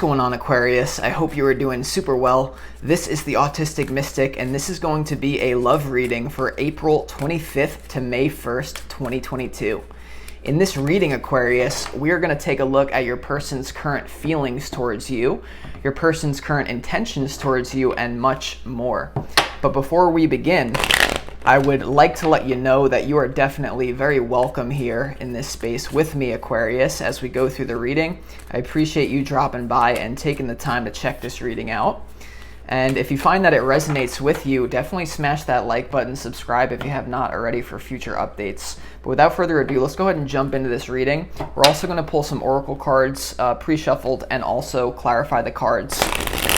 Going on, Aquarius? I hope you are doing super well. This is the Autistic Mystic, and this is going to be a love reading for April 25th to May 1st, 2022. In this reading, Aquarius, we are going to take a look at your person's current feelings towards you, your person's current intentions towards you, and much more. But before we begin, I would like to let you know that you are definitely very welcome here in this space with me, Aquarius, as we go through the reading. I appreciate you dropping by and taking the time to check this reading out. And if you find that it resonates with you, definitely smash that like button, subscribe if you have not already for future updates. But without further ado, let's go ahead and jump into this reading. We're also going to pull some oracle cards pre-shuffled and also clarify the cards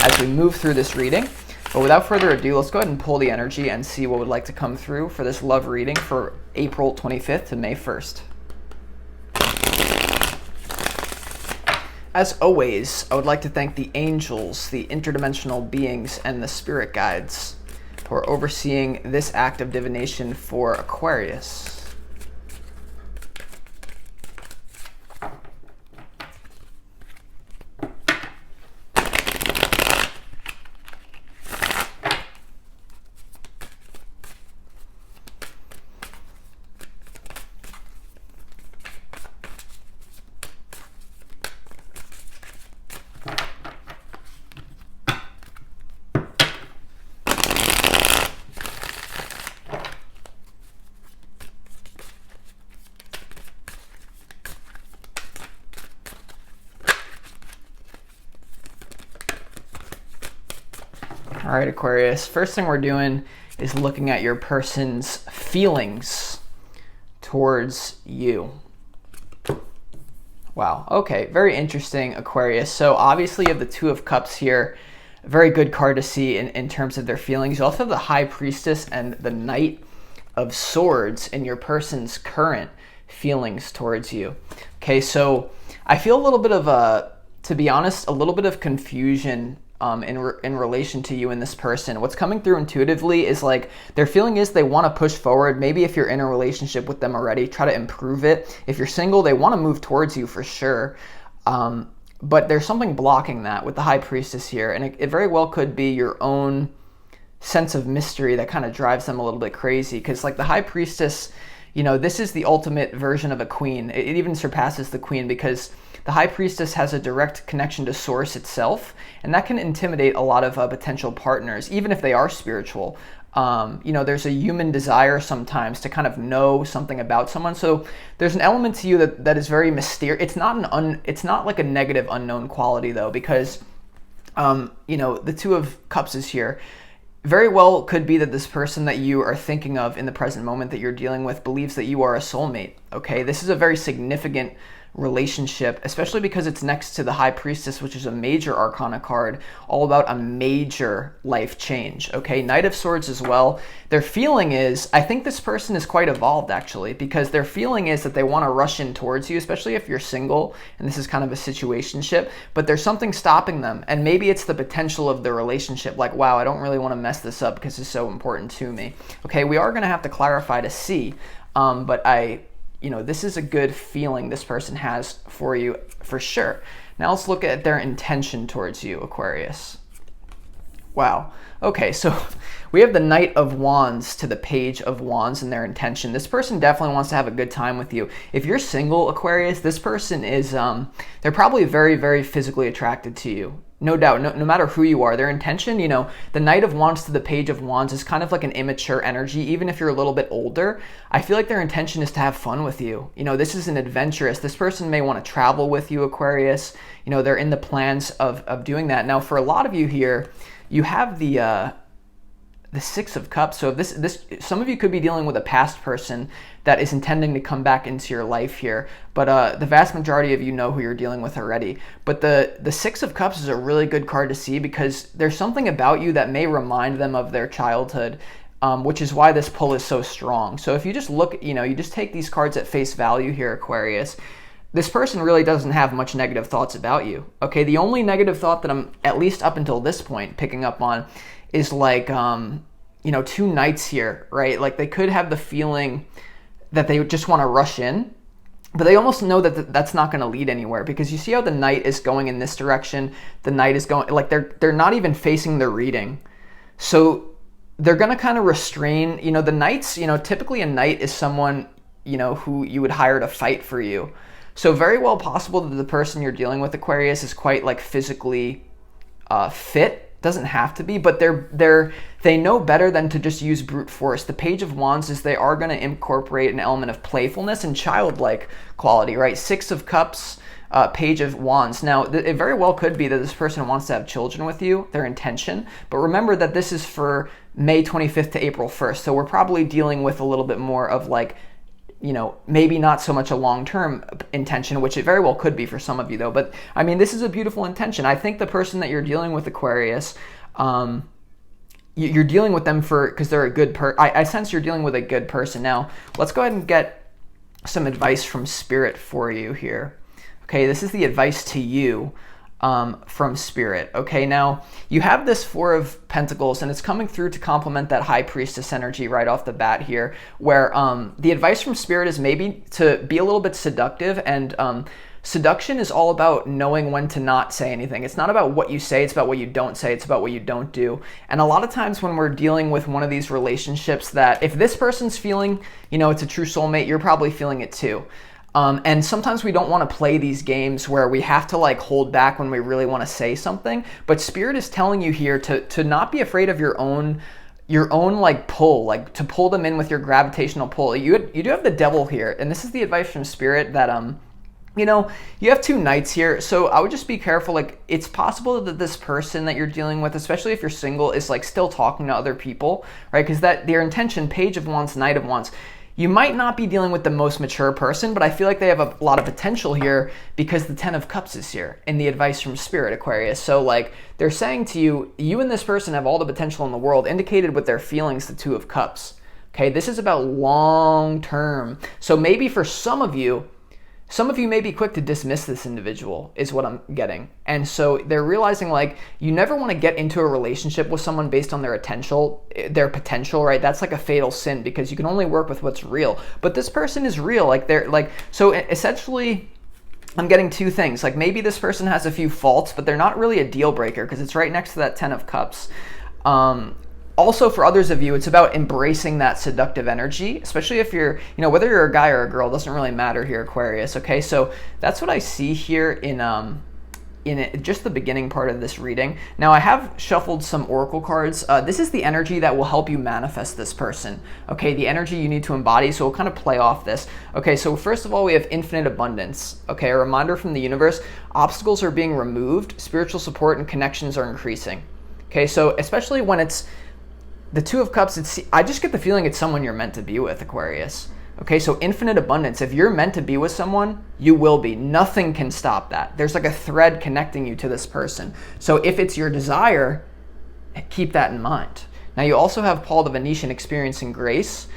as we move through this reading. But without further ado, let's go ahead and pull the energy and see what would like to come through for this love reading for April 25th to May 1st. As always, I would like to thank the angels, the interdimensional beings, and the spirit guides for overseeing this act of divination for Aquarius. All right, Aquarius, first thing we're doing is looking at your person's feelings towards you. Wow, okay, very interesting, Aquarius. So obviously you have the Two of Cups here, a very good card to see in terms of their feelings. You also have the High Priestess and the Knight of Swords in your person's current feelings towards you. Okay, so I feel a little bit of to be honest, a little bit of confusion in relation to you and this person. What's coming through intuitively is like their feeling is they want to push forward. Maybe if you're in a relationship with them already, try to improve it. If you're single, they want to move towards you for sure. But there's something blocking that with the High Priestess here. And it very well could be your own sense of mystery that kind of drives them a little bit crazy. Because like the High Priestess, you know, this is the ultimate version of a queen. It even surpasses the queen because the High Priestess has a direct connection to Source itself, and that can intimidate a lot of potential partners, even if they are spiritual. You know, there's a human desire sometimes to kind of know something about someone. So there's an element to you that is very mysterious. It's not like a negative unknown quality though, because you know, the Two of Cups is here. Very well could be that this person that you are thinking of in the present moment that you're dealing with believes that you are a soulmate. Okay, this is a very significant relationship, especially because it's next to the High Priestess, which is a major arcana card, all about a major life change. Okay, Knight of Swords as well. Their feeling is, I think this person is quite evolved actually, because their feeling is that they want to rush in towards you, especially if you're single and this is kind of a situationship, but there's something stopping them. And maybe it's the potential of the relationship, like, wow, I don't really want to mess this up because it's so important to me. Okay, we are going to have to clarify to see, but you know, this is a good feeling this person has for you for sure. Now let's look at their intention towards you, Aquarius. Wow. Okay, so we have the Knight of Wands to the Page of Wands and their intention. This person definitely wants to have a good time with you. If you're single, Aquarius, this person is, they're probably very, very physically attracted to you. No doubt, no matter who you are, their intention, you know, the Knight of Wands to the Page of Wands is kind of like an immature energy. Even if you're a little bit older, I feel like their intention is to have fun with you. You know, this is an adventurous. This person may want to travel with you, Aquarius. You know, they're in the plans of doing that. Now, for a lot of you here, you have the Six of Cups. So this some of you could be dealing with a past person that is intending to come back into your life here, but the vast majority of you know who you're dealing with already. But the Six of Cups is a really good card to see because there's something about you that may remind them of their childhood, which is why this pull is so strong. So if you just look, you know, you just take these cards at face value here, Aquarius, this person really doesn't have much negative thoughts about you. Okay, the only negative thought that I'm, at least up until this point, picking up on is like, you know, two knights here, right? Like they could have the feeling that they just want to rush in but they almost know that that's not going to lead anywhere, because you see how the Knight is going in this direction. The Knight is going, like, they're not even facing the reading. So they're going to kind of restrain, the Knights, typically a Knight is someone, who you would hire to fight for you. So very well possible that the person you're dealing with, Aquarius, is quite like physically fit. Doesn't have to be, but they know better than to just use brute force. The Page of Wands is they are going to incorporate an element of playfulness and childlike quality, right? 6 of Cups, Page of Wands. Now, it very well could be that this person wants to have children with you, their intention, but remember that this is for May 25th to April 1st, so we're probably dealing with a little bit more of like, maybe not so much a long-term intention, which it very well could be for some of you though. But I mean, this is a beautiful intention. I think the person that you're dealing with, Aquarius, you're dealing with them because they're a good I sense you're dealing with a good person. Now, let's go ahead and get some advice from Spirit for you here. Okay, this is the advice to you from Spirit. Okay, now you have this 4 of Pentacles, and it's coming through to complement that High Priestess energy right off the bat here, where the advice from Spirit is maybe to be a little bit seductive, and seduction is all about knowing when to not say anything. It's not about what you say, it's about what you don't say, it's about what you don't do. And a lot of times when we're dealing with one of these relationships, that if this person's feeling, it's a true soulmate, you're probably feeling it too. And sometimes we don't want to play these games where we have to like hold back when we really want to say something. But Spirit is telling you here to not be afraid of your own like pull, like to pull them in with your gravitational pull. You do have the Devil here, and this is the advice from Spirit that you have 2 Knights here, so I would just be careful. Like, it's possible that this person that you're dealing with, especially if you're single, is like still talking to other people, right? Because their intention, Page of Wands, Knight of Wands. You might not be dealing with the most mature person, but I feel like they have a lot of potential here because the 10 of Cups is here in the advice from Spirit, Aquarius. So like they're saying to you, you and this person have all the potential in the world, indicated with their feelings, the 2 of Cups. Okay, this is about long term. So maybe for some of you may be quick to dismiss this individual, is what I'm getting. And so they're realizing like you never want to get into a relationship with someone based on their potential, right? That's like a fatal sin, because you can only work with what's real. But this person is real. Like they're like, so essentially I'm getting 2 things. Like maybe this person has a few faults, but they're not really a deal breaker because it's right next to that 10 of Cups. Also, for others of you, it's about embracing that seductive energy, especially if you're, whether you're a guy or a girl, doesn't really matter here, Aquarius. Okay, so that's what I see here in just the beginning part of this reading. Now, I have shuffled some oracle cards. This is the energy that will help you manifest this person. Okay, the energy you need to embody. So we'll kind of play off this. Okay, so first of all, we have infinite abundance. Okay, a reminder from the universe: obstacles are being removed, spiritual support and connections are increasing. Okay, so especially when it's the 2 of Cups, I just get the feeling it's someone you're meant to be with, Aquarius. Okay, so infinite abundance. If you're meant to be with someone, you will be. Nothing can stop that. There's like a thread connecting you to this person. So if it's your desire, keep that in mind. Now you also have Paul the Venetian, experiencing grace.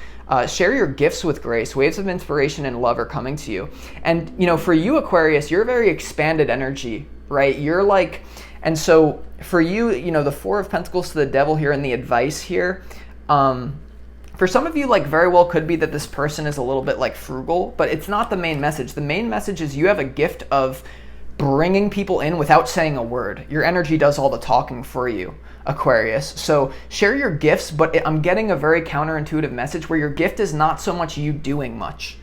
Share your gifts with grace. Waves of inspiration and love are coming to you. And for you, Aquarius, you're a very expanded energy, right? You're like, and so for you, the 4 of Pentacles to the Devil here and the advice here, for some of you, like very well could be that this person is a little bit like frugal, but it's not the main message. The main message is you have a gift of bringing people in without saying a word. Your energy does all the talking for you, Aquarius. So share your gifts, but I'm getting a very counterintuitive message where your gift is not so much you doing much.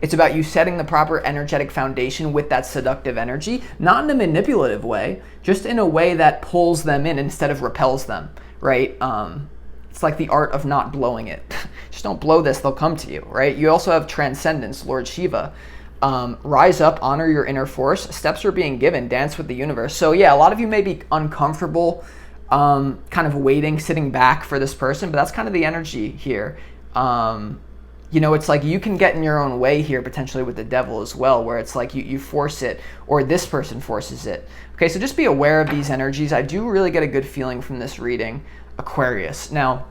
It's about you setting the proper energetic foundation with that seductive energy, not in a manipulative way, just in a way that pulls them in instead of repels them, right? It's like the art of not blowing it. Just don't blow this, they'll come to you, right? You also have transcendence, Lord Shiva. Rise up, honor your inner force. Steps are being given, dance with the universe. So yeah, a lot of you may be uncomfortable, kind of waiting, sitting back for this person, but that's kind of the energy here. It's like you can get in your own way here potentially with the Devil as well, where it's like you force it, or this person forces it. Okay, so just be aware of these energies. I do really get a good feeling from this reading, Aquarius. Now,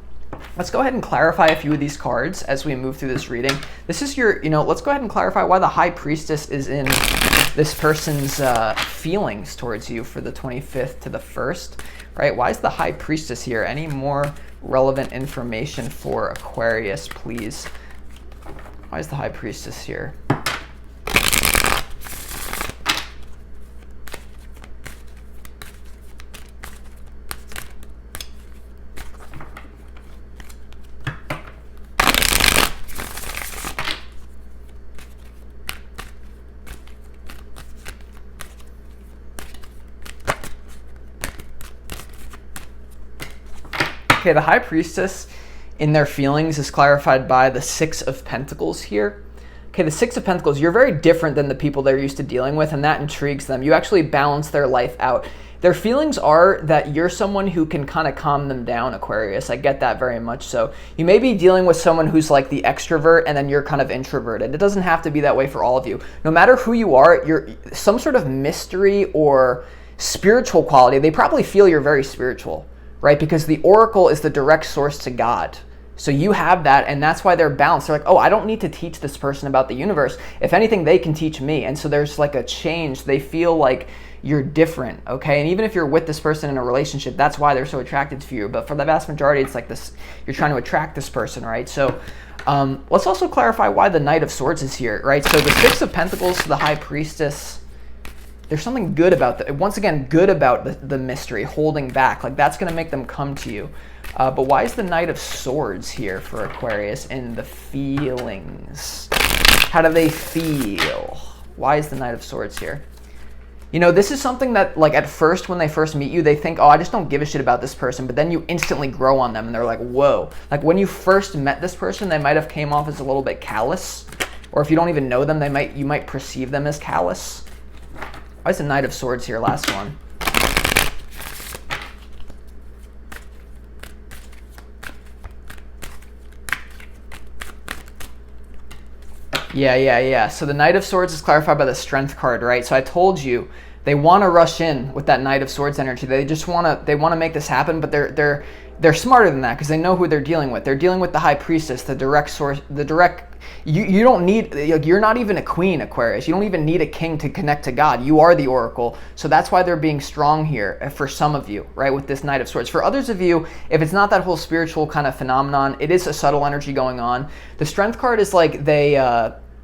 let's go ahead and clarify a few of these cards as we move through this reading. This is your, let's go ahead and clarify why the High Priestess is in this person's feelings towards you for the 25th to the 1st, right? Why is the High Priestess here? Any more relevant information for Aquarius, please? Why is the High Priestess here? Okay, the High Priestess in their feelings is clarified by the Six of Pentacles here. Okay, the Six of Pentacles, you're very different than the people they're used to dealing with, and that intrigues them. You actually balance their life out. Their feelings are that you're someone who can kind of calm them down, Aquarius. I get that very much so. You may be dealing with someone who's like the extrovert, and then you're kind of introverted. It doesn't have to be that way for all of you. No matter who you are, you're some sort of mystery or spiritual quality. They probably feel you're very spiritual, right? Because the oracle is the direct source to God. So you have that, and that's why they're balanced. They're like, oh, I don't need to teach this person about the universe. If anything, they can teach me. And so there's like a change. They feel like you're different, okay? And even if you're with this person in a relationship, that's why they're so attracted to you. But for the vast majority, it's like this, you're trying to attract this person, right? So let's also clarify why the Knight of Swords is here, right? So the Six of Pentacles to the High Priestess, there's something good about that. Once again, good about the mystery, holding back. Like that's gonna make them come to you. But why is the Knight of Swords here for Aquarius in the feelings? How do they feel? Why is the Knight of Swords here? You know, this is something that, like, at first, when they first meet you, they think, oh, I just don't give a shit about this person, but then you instantly grow on them, and they're like, whoa. Like, when you first met this person, they might have came off as a little bit callous, or if you don't even know them, you might perceive them as callous. Why is the Knight of Swords here, last one? Yeah. So the Knight of Swords is clarified by the Strength card, right? So I told you they want to rush in with that Knight of Swords energy. They just want to make this happen, but they're smarter than that because they know who they're dealing with. They're dealing with the High Priestess, the direct source, the direct. You don't need. You're not even a queen, Aquarius. You don't even need a king to connect to God. You are the oracle. So that's why they're being strong here for some of you, right? With this Knight of Swords. For others of you, if it's not that whole spiritual kind of phenomenon, it is a subtle energy going on. The Strength card is like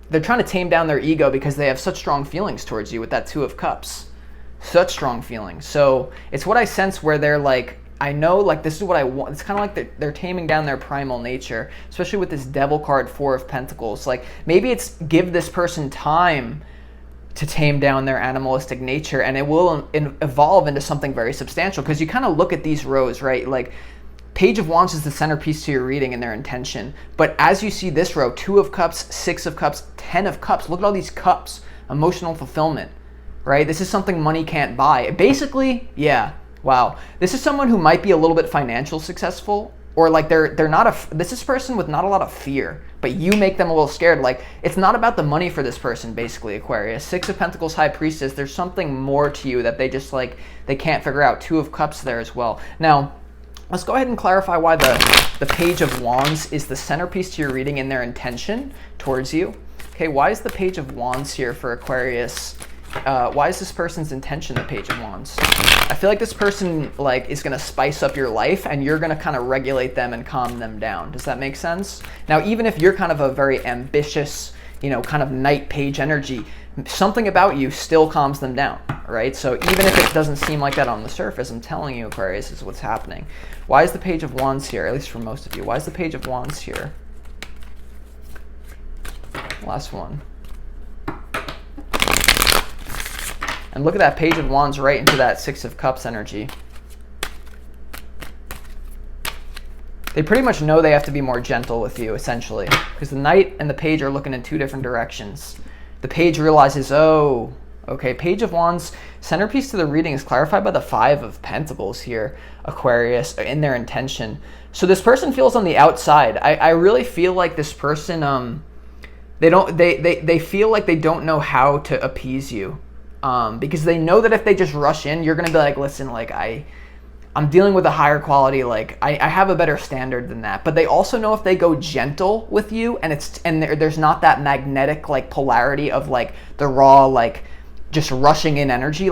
they're trying to tame down their ego because they have such strong feelings towards you with that Two of Cups. Such strong feelings. So it's what I sense where they're like, I know, like, this is what I want. It's kind of like they're taming down their primal nature, especially with this Devil card, Four of Pentacles. Like, maybe it's give this person time to tame down their animalistic nature, and it will evolve into something very substantial. Because you kind of look at these rows, right? Like, Page of Wands is the centerpiece to your reading and their intention. But as you see this row, Two of Cups, Six of Cups, 10 of Cups. Look at all these cups. Emotional fulfillment, right? This is something money can't buy. Basically, yeah, wow. This is someone who might be a little bit financial successful, or like they're not this is a person with not a lot of fear, but you make them a little scared. Like, it's not about the money for this person, basically, Aquarius. Six of Pentacles, High Priestess, there's something more to you that they just like, they can't figure out. Two of Cups there as well. Now, let's go ahead and clarify why the Page of Wands is the centerpiece to your reading in their intention towards you. Okay, why is the Page of Wands here for Aquarius? Why is this person's intention the Page of Wands? I feel like this person like is gonna spice up your life, and you're gonna kind of regulate them and calm them down. Does that make sense? Now, even if you're kind of a very ambitious, you know, kind of Knight Page energy, something about you still calms them down, right? So even if it doesn't seem like that on the surface, I'm telling you, Aquarius, is what's happening. Why is the Page of Wands here, at least for most of you? Why is the Page of Wands here? Last one. And look at that Page of Wands right into that Six of Cups energy. They pretty much know they have to be more gentle with you, essentially, because the Knight and the Page are looking in two different directions. The Page realizes, oh, okay, Page of Wands, centerpiece to the reading is clarified by the Five of Pentacles here, Aquarius, in their intention. So this person feels on the outside. I really feel like this person, they feel like they don't know how to appease you. Because they know that if they just rush in, you're gonna be like, listen, like I'm dealing with a higher quality, like I have a better standard than that. But they also know if they go gentle with you, and there's not that magnetic like polarity of like the raw like just rushing in energy,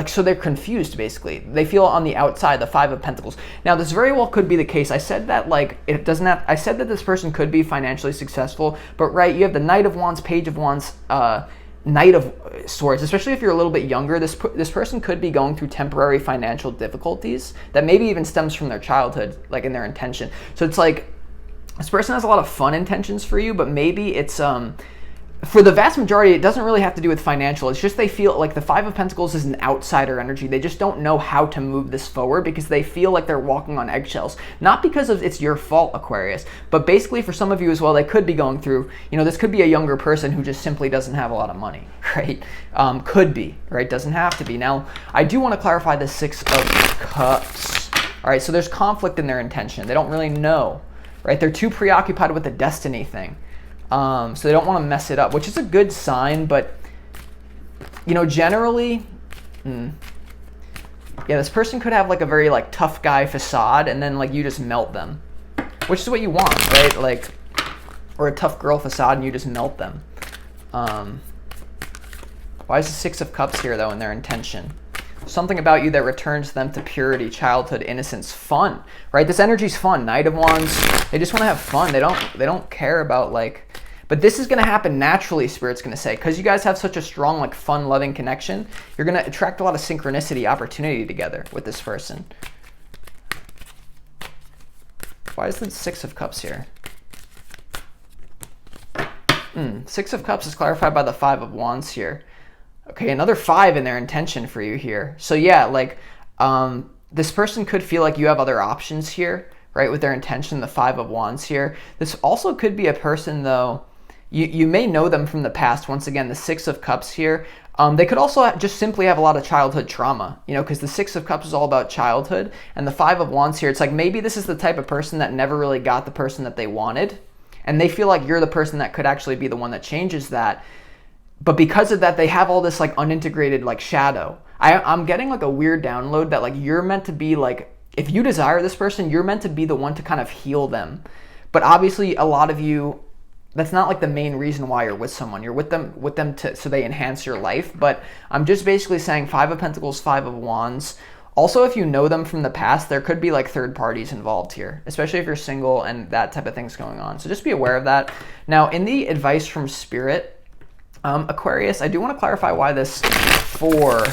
so they're confused basically. They feel on the outside, the Five of Pentacles. Now this very well could be the case. I said that like it doesn't have. I said that this person could be financially successful, but right, you have the Knight of Wands, Page of Wands, Knight of Swords. Especially if you're a little bit younger, this person could be going through temporary financial difficulties that maybe even stems from their childhood, like in their intention. So it's like this person has a lot of fun intentions for you, but maybe it's for the vast majority, it doesn't really have to do with financial. It's just they feel like the Five of Pentacles is an outsider energy. They just don't know how to move this forward because they feel like they're walking on eggshells. Not because of it's your fault, Aquarius, but basically for some of you as well, they could be going through, this could be a younger person who just simply doesn't have a lot of money, right? Could be, right? Doesn't have to be. Now, I do want to clarify the Six of Cups. All right, so there's conflict in their intention. They don't really know, right? They're too preoccupied with the destiny thing. So they don't want to mess it up, which is a good sign, but, generally, this person could have like a very like tough guy facade and then like you just melt them, which is what you want, right? Like, or a tough girl facade and you just melt them. Why is the Six of Cups here though in their intention? Something about you that returns them to purity, childhood, innocence, fun, right? This energy's fun. Knight of Wands, they just want to have fun. They don't care about like, but this is going to happen naturally, Spirit's going to say, because you guys have such a strong, like, fun-loving connection. You're going to attract a lot of synchronicity, opportunity together with this person. Why is the Six of Cups here? Six of Cups is clarified by the Five of Wands here. Okay, another 5 in their intention for you here. So yeah, like, this person could feel like you have other options here, right, with their intention, the Five of Wands here. This also could be a person, though, you may know them from the past. Once again, the Six of Cups here. They could also just simply have a lot of childhood trauma, because the Six of Cups is all about childhood. And the Five of Wands here, it's like maybe this is the type of person that never really got the person that they wanted. And they feel like you're the person that could actually be the one that changes that. But because of that, they have all this like unintegrated like shadow. I'm getting like a weird download that like you're meant to be like, if you desire this person, you're meant to be the one to kind of heal them. But obviously a lot of you, that's not like the main reason why you're with someone. You're with them so they enhance your life. But I'm just basically saying Five of Pentacles, Five of Wands. Also, if you know them from the past, there could be like third parties involved here, especially if you're single and that type of thing's going on. So just be aware of that. Now, in the advice from Spirit, Aquarius, I do want to clarify why this Four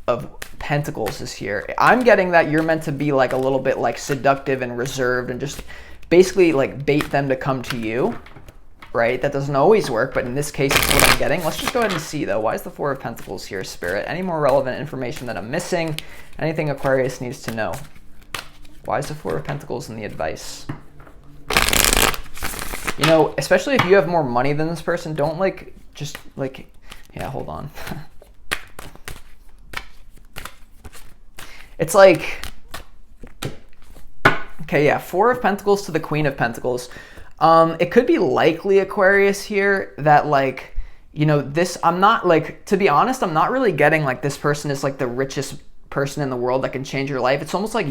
of Pentacles is here. I'm getting that you're meant to be like a little bit like seductive and reserved and just basically like bait them to come to you, right? That doesn't always work, but in this case, it's what I'm getting. Let's just go ahead and see though. Why is the Four of Pentacles here, Spirit? Any more relevant information that I'm missing? Anything Aquarius needs to know? Why is the Four of Pentacles in the advice? Especially if you have more money than this person, don't like, just like, yeah, hold on. It's like, okay, yeah, Four of Pentacles to the Queen of Pentacles. It could be likely, Aquarius, here that like, this, I'm not like, to be honest, I'm not really getting like this person is like the richest person in the world that can change your life. It's almost like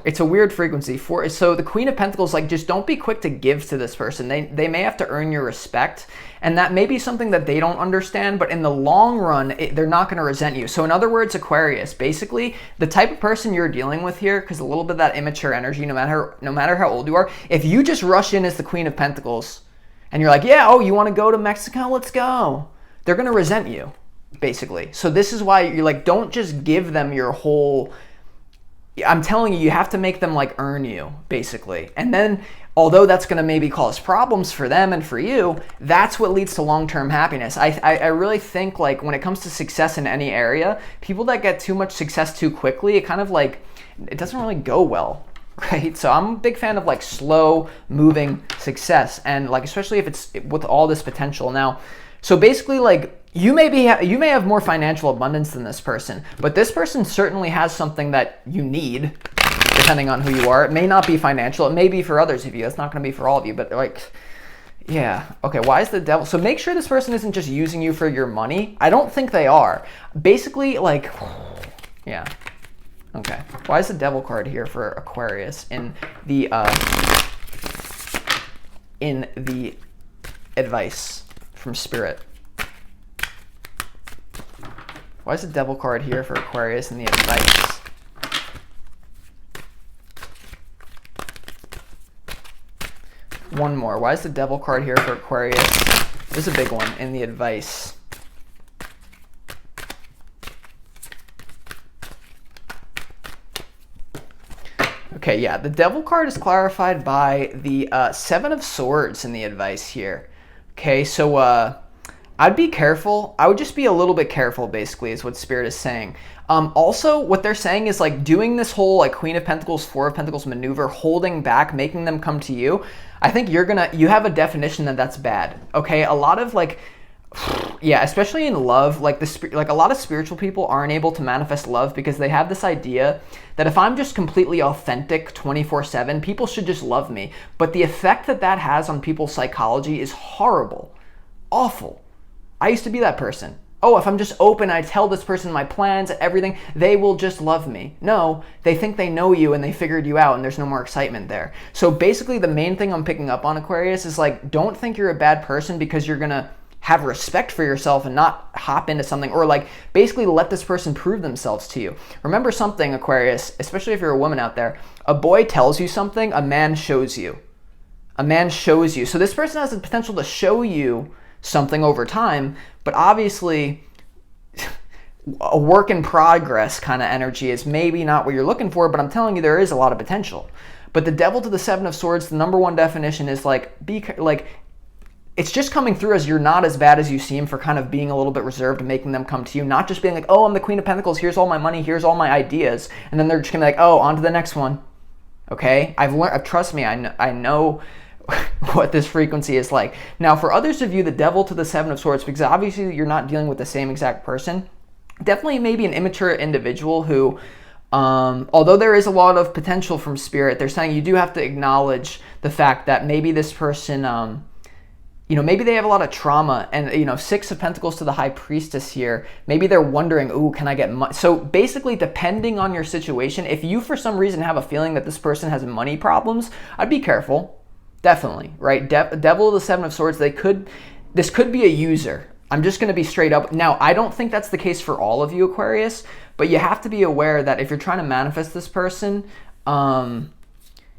it's a weird frequency. So the Queen of Pentacles, like, just don't be quick to give to this person. They may have to earn your respect, and that may be something that they don't understand, but in the long run, they're not going to resent you. So in other words, Aquarius, basically, the type of person you're dealing with here, because a little bit of that immature energy, no matter how old you are, if you just rush in as the Queen of Pentacles, and you're like, yeah, oh, you want to go to Mexico? Let's go. They're going to resent you, basically. So this is why you're like, don't just give them your whole... I'm telling you, you have to make them like earn you, basically. And then, although that's going to maybe cause problems for them and for you, that's what leads to long-term happiness. I really think like when it comes to success in any area, people that get too much success too quickly, it kind of like, it doesn't really go well, right? So I'm a big fan of like slow moving success, and like, especially if it's with all this potential. Now, so basically like, you may have more financial abundance than this person, but this person certainly has something that you need, depending on who you are. It may not be financial. It may be for others of you. It's not going to be for all of you, but like, yeah. Okay, why is the Devil? So make sure this person isn't just using you for your money. I don't think they are. Basically, like, yeah. Okay. Why is the Devil card here for Aquarius in the advice from Spirit? Why is the Devil card here for Aquarius in the advice? One more. Why is the Devil card here for Aquarius? This is a big one in the advice. Okay, yeah, the Devil card is clarified by the Seven of Swords in the advice here. Okay, so I'd be careful. I would just be a little bit careful, basically, is what Spirit is saying. Also, what they're saying is like doing this whole like Queen of Pentacles, Four of Pentacles maneuver, holding back, making them come to you. I think you have a definition that that's bad. Okay, a lot of like, yeah, especially in love, like a lot of spiritual people aren't able to manifest love because they have this idea that if I'm just completely authentic 24/7, people should just love me. But the effect that that has on people's psychology is horrible, awful. I used to be that person. Oh, if I'm just open, I tell this person my plans, everything, they will just love me. No, they think they know you and they figured you out and there's no more excitement there. So basically the main thing I'm picking up on, Aquarius, is like, don't think you're a bad person because you're gonna have respect for yourself and not hop into something, or like basically let this person prove themselves to you. Remember something, Aquarius, especially if you're a woman out there, a boy tells you something, a man shows you. A man shows you. So this person has the potential to show you something over time, but obviously a work in progress kind of energy is maybe not what you're looking for, but I'm telling you there is a lot of potential. But the Devil to the Seven of Swords, the number one definition is like, it's just coming through as you're not as bad as you seem for kind of being a little bit reserved and making them come to you, not just being like, oh, I'm the Queen of Pentacles, here's all my money, here's all my ideas, and then they're just gonna be like, oh, on to the next one. Okay, I've learned, trust me, I know what this frequency is like. Now, for others of you, the Devil to the Seven of Swords, because obviously you're not dealing with the same exact person, definitely maybe an immature individual who, although there is a lot of potential from Spirit, they're saying you do have to acknowledge the fact that maybe this person, maybe they have a lot of trauma, and, Six of Pentacles to the High Priestess here, maybe they're wondering, ooh, can I get money? So basically, depending on your situation, if you for some reason have a feeling that this person has money problems, I'd be careful. Definitely, right? Devil of the Seven of Swords, this could be a user. I'm just going to be straight up. Now, I don't think that's the case for all of you, Aquarius, but you have to be aware that if you're trying to manifest this person,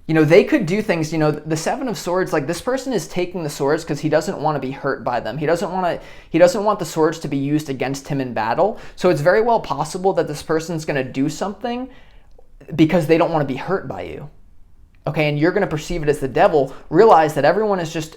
they could do things, the Seven of Swords, like this person is taking the swords because he doesn't want to be hurt by them. He doesn't want the swords to be used against him in battle. So it's very well possible that this person's going to do something because they don't want to be hurt by you. Okay, and you're going to perceive it as the devil. Realize that everyone is just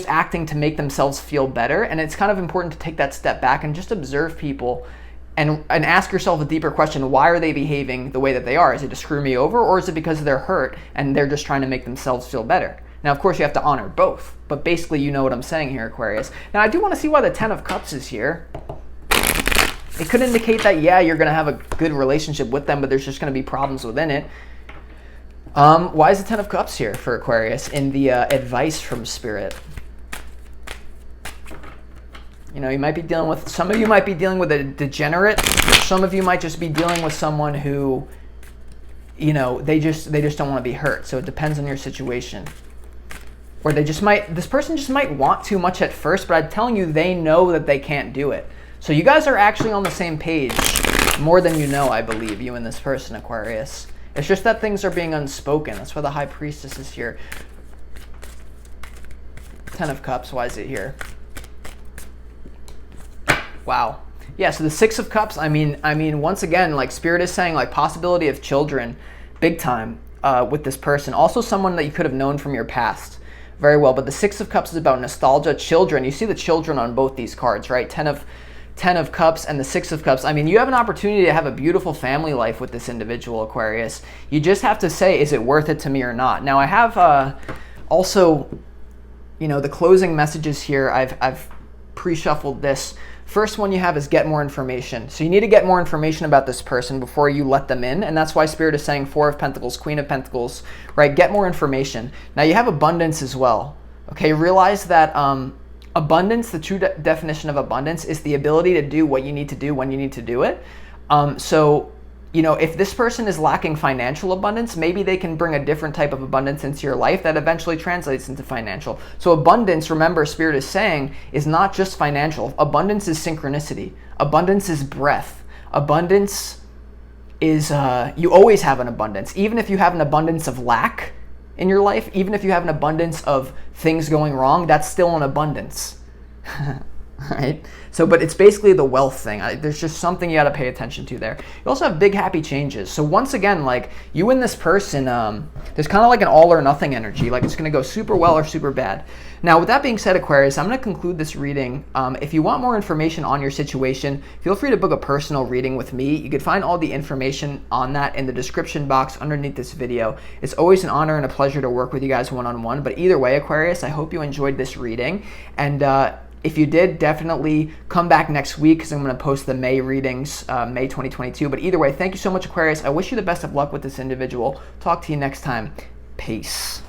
acting to make themselves feel better, and it's kind of important to take that step back and just observe people and ask yourself a deeper question: why are they behaving the way that they are? Is it to screw me over, or is it because they're hurt and they're just trying to make themselves feel better? Now, of course, you have to honor both, but basically, you know what I'm saying here, Aquarius. Now, I do want to see why the Ten of Cups is here. It could indicate that, yeah, you're going to have a good relationship with them, but there's just going to be problems within it. Why is the Ten of Cups here for Aquarius in the advice from Spirit? You might be dealing with, some of you might be dealing with a degenerate. Some of you might just be dealing with someone who, they just don't want to be hurt. So it depends on your situation. Or this person just might want too much at first, but I'm telling you, they know that they can't do it. So you guys are actually on the same page more than you know, I believe, you and this person, Aquarius. It's just that things are being unspoken. That's why the High Priestess is here. Ten of Cups, why is it here? Wow. Yeah, so the Six of Cups, I mean, once again, like Spirit is saying, like possibility of children, big time, with this person. Also someone that you could have known from your past very well. But the Six of Cups is about nostalgia, children. You see the children on both these cards, right? Ten of Cups and the Six of Cups. I mean, you have an opportunity to have a beautiful family life with this individual, Aquarius. You just have to say, is it worth it to me or not? Now, I have also, the closing messages here. I've pre-shuffled this. First one you have is get more information. So you need to get more information about this person before you let them in. And that's why Spirit is saying Four of Pentacles, Queen of Pentacles, right? Get more information. Now you have abundance as well. Okay, realize that abundance, the true definition of abundance is the ability to do what you need to do when you need to do it. So, if this person is lacking financial abundance, maybe they can bring a different type of abundance into your life that eventually translates into financial. So abundance, remember, Spirit is saying, is not just financial. Abundance is synchronicity. Abundance is breath. Abundance is, you always have an abundance. Even if you have an abundance of lack in your life, even if you have an abundance of things going wrong, that's still an abundance. right? So, but it's basically the wealth thing. There's just something you got to pay attention to there. You also have big happy changes. So once again, like you and this person, there's kind of like an all or nothing energy. Like it's going to go super well or super bad. Now, with that being said, Aquarius, I'm going to conclude this reading. If you want more information on your situation, feel free to book a personal reading with me. You can find all the information on that in the description box underneath this video. It's always an honor and a pleasure to work with you guys one-on-one. But either way, Aquarius, I hope you enjoyed this reading. And if you did, definitely come back next week because I'm going to post the May readings, May 2022. But either way, thank you so much, Aquarius. I wish you the best of luck with this individual. Talk to you next time. Peace.